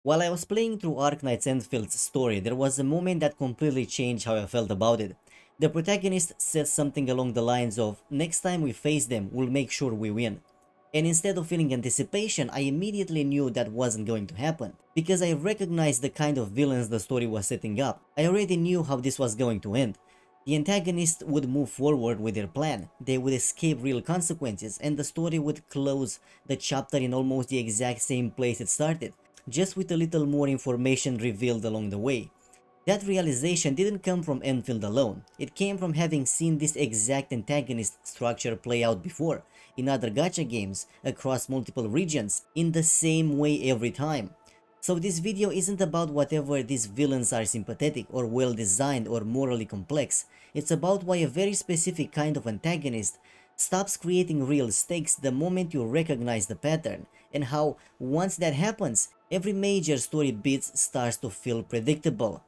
While I was playing through Arknights Endfield's story, there was a moment that completely changed how I felt about it. The protagonist said something along the lines of, "Next time we face them, we'll make sure we win." And instead of feeling anticipation, I immediately knew that wasn't going to happen, because I recognized the kind of villains the story was setting up. I already knew how this was going to end. The antagonists would move forward with their plan, they would escape real consequences, and the story would close the chapter in almost the exact same place it started, just with a little more information revealed along the way. That realization didn't come from Enfield alone, it came from having seen this exact antagonist structure play out before, in other gacha games, across multiple regions, in the same way every time. So this video isn't about whatever these villains are sympathetic or well designed or morally complex, it's about why a very specific kind of antagonist stops creating real stakes the moment you recognize the pattern, and how, once that happens, every major story beat starts to feel predictable.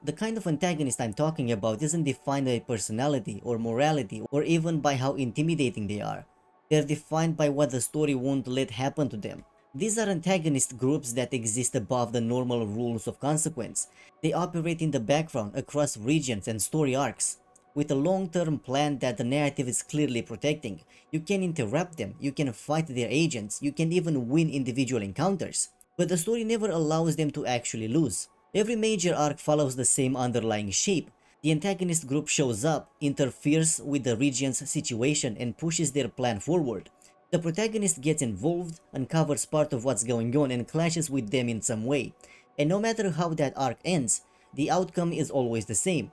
The kind of antagonist I'm talking about isn't defined by personality or morality or even by how intimidating they are. They're defined by what the story won't let happen to them. These are antagonist groups that exist above the normal rules of consequence. They operate in the background across regions and story arcs, with a long-term plan that the narrative is clearly protecting. You can interrupt them, you can fight their agents, you can even win individual encounters. But the story never allows them to actually lose. Every major arc follows the same underlying shape. The antagonist group shows up, interferes with the region's situation, and pushes their plan forward. The protagonist gets involved, uncovers part of what's going on, and clashes with them in some way. And no matter how that arc ends, the outcome is always the same.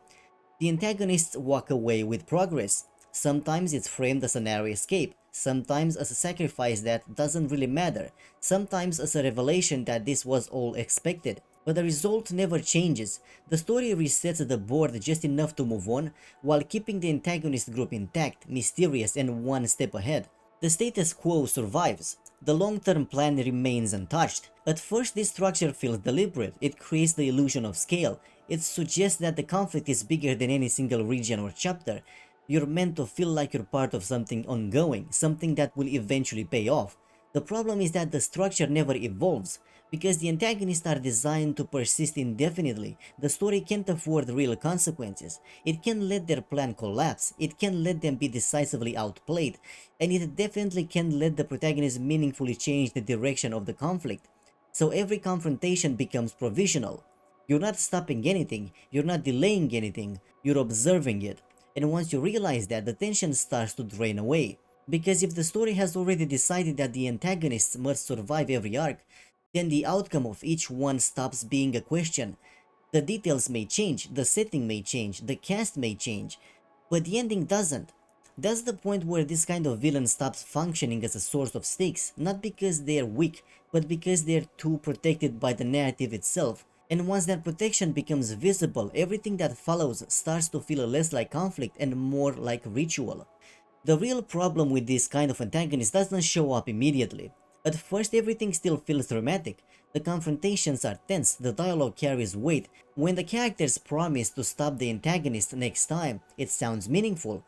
The antagonists walk away with progress. Sometimes it's framed as a narrow escape, sometimes as a sacrifice that doesn't really matter, sometimes as a revelation that this was all expected. But the result never changes. The story resets the board just enough to move on, while keeping the antagonist group intact, mysterious, and one step ahead. The status quo survives. The long-term plan remains untouched. At first, this structure feels deliberate. It creates the illusion of scale. It suggests that the conflict is bigger than any single region or chapter. You're meant to feel like you're part of something ongoing, something that will eventually pay off. The problem is that the structure never evolves. Because the antagonists are designed to persist indefinitely, the story can't afford real consequences. It can't let their plan collapse, it can't let them be decisively outplayed, and it definitely can't let the protagonist meaningfully change the direction of the conflict. So every confrontation becomes provisional. You're not stopping anything, you're not delaying anything, you're observing it. And once you realize that, the tension starts to drain away. Because if the story has already decided that the antagonists must survive every arc, then the outcome of each one stops being a question. The details may change, the setting may change, the cast may change, but the ending doesn't. That's the point where this kind of villain stops functioning as a source of stakes, not because they're weak, but because they're too protected by the narrative itself. And once that protection becomes visible, everything that follows starts to feel less like conflict and more like ritual. The real problem with this kind of antagonist doesn't show up immediately. At first, everything still feels dramatic. The confrontations are tense, the dialogue carries weight. When the characters promise to stop the antagonist next time, it sounds meaningful.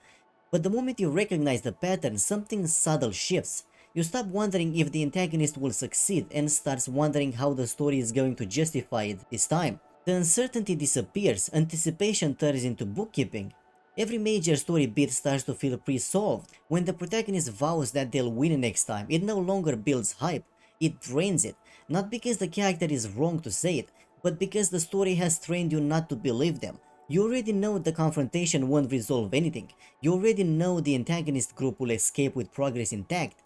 But the moment you recognize the pattern, something subtle shifts. You stop wondering if the antagonist will succeed and starts wondering how the story is going to justify it this time. The uncertainty disappears, anticipation turns into bookkeeping. Every major story beat starts to feel pre-solved. When the protagonist vows that they'll win next time, it no longer builds hype, it drains it. Not because the character is wrong to say it, but because the story has trained you not to believe them. You already know the confrontation won't resolve anything. You already know the antagonist group will escape with progress intact.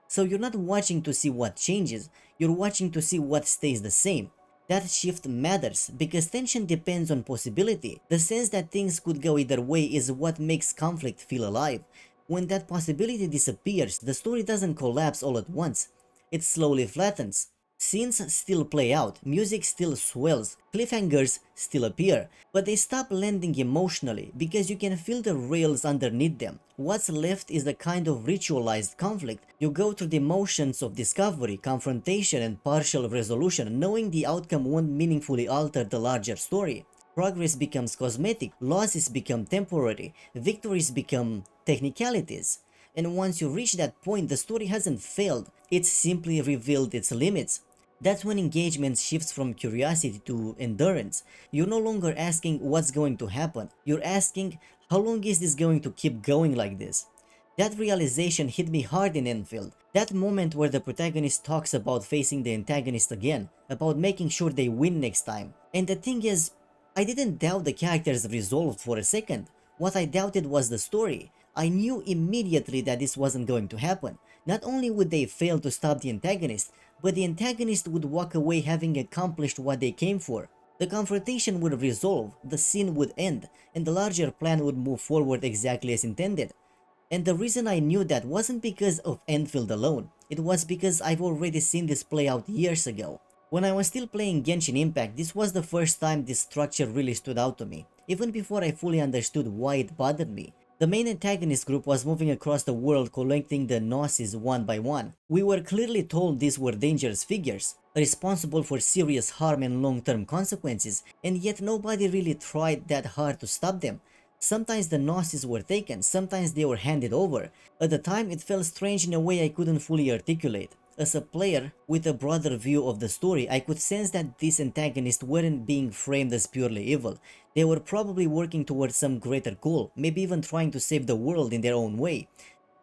So you're not watching to see what changes, you're watching to see what stays the same. That shift matters because tension depends on possibility. The sense that things could go either way is what makes conflict feel alive. When that possibility disappears, the story doesn't collapse all at once. It slowly flattens. Scenes still play out, music still swells, cliffhangers still appear, but they stop landing emotionally because you can feel the rails underneath them. What's left is a kind of ritualized conflict. You go through the motions of discovery, confrontation, and partial resolution, knowing the outcome won't meaningfully alter the larger story. Progress becomes cosmetic, losses become temporary, victories become technicalities. And once you reach that point, the story hasn't failed, it's simply revealed its limits. That's when engagement shifts from curiosity to endurance. You're no longer asking what's going to happen, you're asking how long is this going to keep going like this? That realization hit me hard in Enfield. That moment where the protagonist talks about facing the antagonist again, about making sure they win next time. And the thing is, I didn't doubt the character's resolve for a second. What I doubted was the story. I knew immediately that this wasn't going to happen. Not only would they fail to stop the antagonist, but the antagonist would walk away having accomplished what they came for. The confrontation would resolve, the scene would end, and the larger plan would move forward exactly as intended. And the reason I knew that wasn't because of Endfield alone, it was because I've already seen this play out years ago. When I was still playing Genshin Impact, this was the first time this structure really stood out to me, even before I fully understood why it bothered me. The main antagonist group was moving across the world collecting the Gnosis one by one. We were clearly told these were dangerous figures, responsible for serious harm and long-term consequences, and yet nobody really tried that hard to stop them. Sometimes the Gnosis were taken, sometimes they were handed over. At the time it felt strange in a way I couldn't fully articulate. As a player with a broader view of the story, I could sense that these antagonists weren't being framed as purely evil. They were probably working towards some greater goal, maybe even trying to save the world in their own way.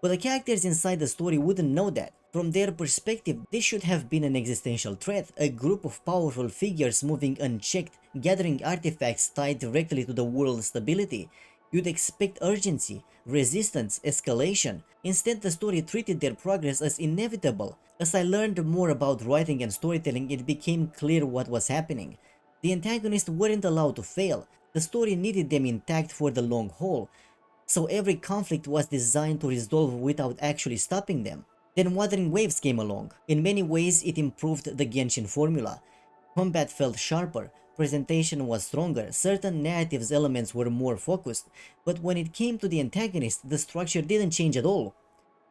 But the characters inside the story wouldn't know that. From their perspective, this should have been an existential threat, a group of powerful figures moving unchecked, gathering artifacts tied directly to the world's stability. You'd expect urgency, resistance, escalation. Instead, the story treated their progress as inevitable. As I learned more about writing and storytelling, it became clear what was happening. The antagonists weren't allowed to fail. The story needed them intact for the long haul, so every conflict was designed to resolve without actually stopping them. Then Wuthering Waves came along. In many ways, it improved the Genshin formula. Combat felt sharper, presentation was stronger, certain narratives elements were more focused, but when it came to the antagonist, the structure didn't change at all.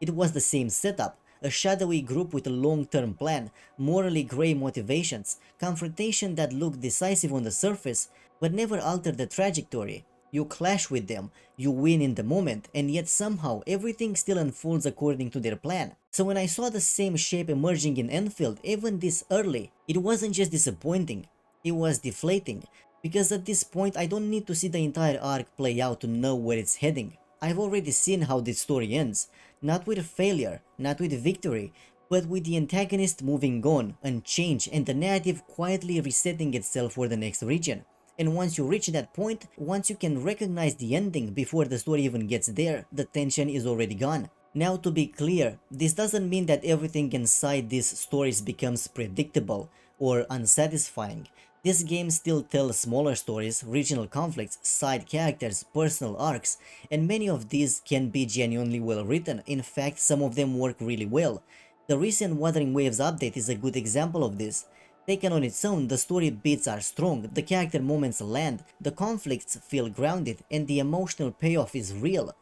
It was the same setup, a shadowy group with a long-term plan, morally grey motivations, confrontation that looked decisive on the surface, but never altered the trajectory. You clash with them, you win in the moment, and yet somehow everything still unfolds according to their plan. So when I saw the same shape emerging in Enfield even this early, it wasn't just disappointing, it was deflating. Because at this point I don't need to see the entire arc play out to know where it's heading. I've already seen how this story ends, not with failure, not with victory, but with the antagonist moving on, unchanged, and the narrative quietly resetting itself for the next region. And once you reach that point, once you can recognize the ending before the story even gets there, the tension is already gone. Now, to be clear, this doesn't mean that everything inside these stories becomes predictable or unsatisfying. This game still tells smaller stories, regional conflicts, side characters, personal arcs, and many of these can be genuinely well written. In fact, some of them work really well. The recent Wuthering Waves update is a good example of this. Taken on its own, the story beats are strong, the character moments land, the conflicts feel grounded, and the emotional payoff is real.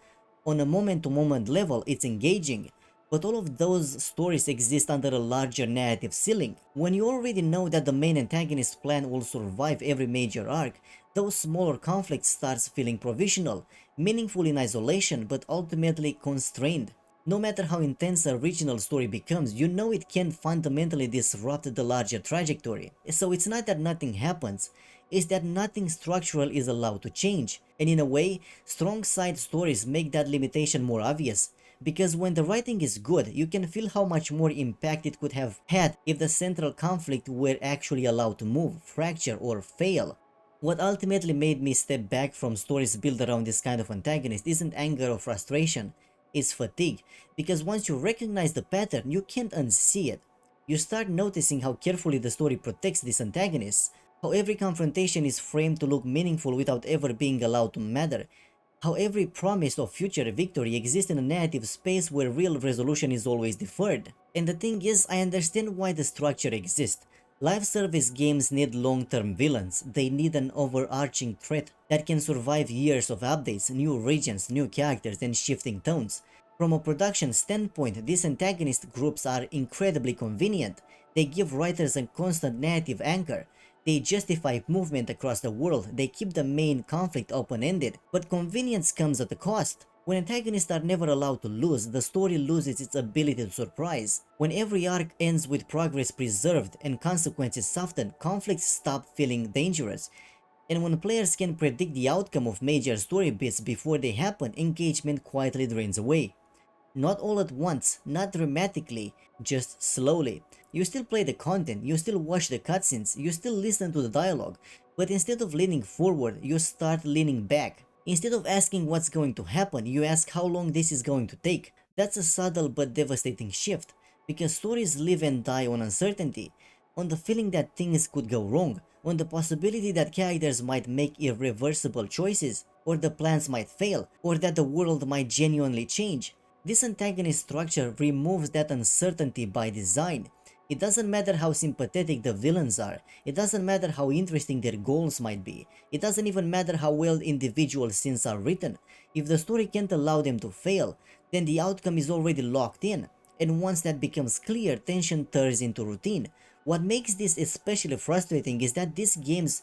On a moment-to-moment level, it's engaging. But all of those stories exist under a larger narrative ceiling. When you already know that the main antagonist's plan will survive every major arc, those smaller conflicts start feeling provisional, meaningful in isolation but ultimately constrained. No matter how intense a regional story becomes, you know it can fundamentally disrupt the larger trajectory. So it's not that nothing happens, it's that nothing structural is allowed to change. And in a way, strong side stories make that limitation more obvious. Because when the writing is good, you can feel how much more impact it could have had if the central conflict were actually allowed to move, fracture, or fail. What ultimately made me step back from stories built around this kind of antagonist isn't anger or frustration, it's fatigue, because once you recognize the pattern, you can't unsee it. You start noticing how carefully the story protects these antagonists, how every confrontation is framed to look meaningful without ever being allowed to matter, how every promise of future victory exists in a narrative space where real resolution is always deferred. And the thing is, I understand why the structure exists. Live service games need long-term villains. They need an overarching threat that can survive years of updates, new regions, new characters, and shifting tones. From a production standpoint, these antagonist groups are incredibly convenient. They give writers a constant narrative anchor. They justify movement across the world, they keep the main conflict open-ended, but convenience comes at a cost. When antagonists are never allowed to lose, the story loses its ability to surprise. When every arc ends with progress preserved and consequences softened, conflicts stop feeling dangerous. And when players can predict the outcome of major story beats before they happen, engagement quietly drains away. Not all at once, not dramatically, just slowly. You still play the content, you still watch the cutscenes, you still listen to the dialogue, but instead of leaning forward, you start leaning back. Instead of asking what's going to happen, you ask how long this is going to take. That's a subtle but devastating shift, because stories live and die on uncertainty, on the feeling that things could go wrong, on the possibility that characters might make irreversible choices, or the plans might fail, or that the world might genuinely change. This antagonist structure removes that uncertainty by design. It doesn't matter how sympathetic the villains are, it doesn't matter how interesting their goals might be, it doesn't even matter how well individual scenes are written. If the story can't allow them to fail, then the outcome is already locked in, and once that becomes clear, tension turns into routine. What makes this especially frustrating is that these games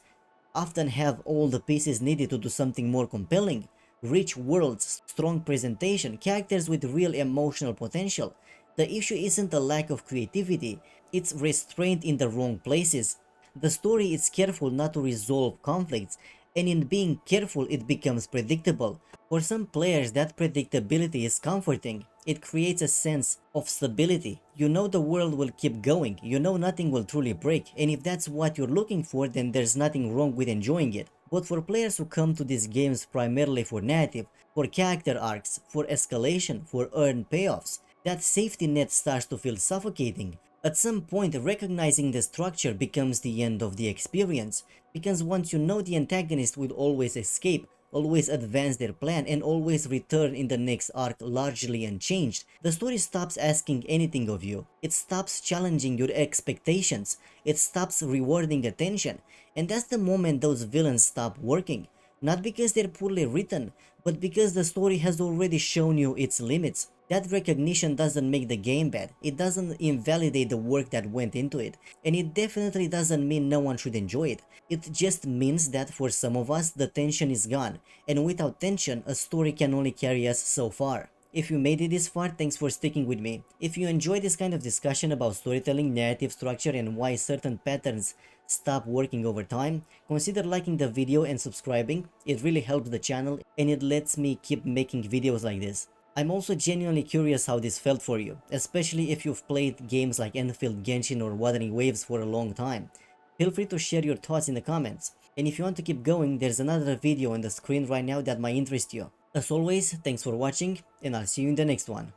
often have all the pieces needed to do something more compelling. Rich worlds, strong presentation, characters with real emotional potential. The issue isn't a lack of creativity, it's restraint in the wrong places. The story is careful not to resolve conflicts, and in being careful it becomes predictable. For some players that predictability is comforting. It creates a sense of stability. You know the world will keep going, you know nothing will truly break, and if that's what you're looking for, then there's nothing wrong with enjoying it. But for players who come to these games primarily for narrative, for character arcs, for escalation, for earned payoffs, that safety net starts to feel suffocating. At some point, recognizing the structure becomes the end of the experience, because once you know the antagonist will always escape, always advance their plan, and always return in the next arc largely unchanged, the story stops asking anything of you. It stops challenging your expectations. It stops rewarding attention. And that's the moment those villains stop working. Not because they're poorly written, but because the story has already shown you its limits. That recognition doesn't make the game bad, it doesn't invalidate the work that went into it, and it definitely doesn't mean no one should enjoy it. It just means that for some of us, the tension is gone, and without tension, a story can only carry us so far. If you made it this far, thanks for sticking with me. If you enjoy this kind of discussion about storytelling, narrative structure, and why certain patterns stop working over time, consider liking the video and subscribing. It really helps the channel and it lets me keep making videos like this. I'm also genuinely curious how this felt for you, especially if you've played games like Endfield, Genshin, or Wuthering Waves for a long time. Feel free to share your thoughts in the comments, and if you want to keep going, there's another video on the screen right now that might interest you. As always, thanks for watching, and I'll see you in the next one.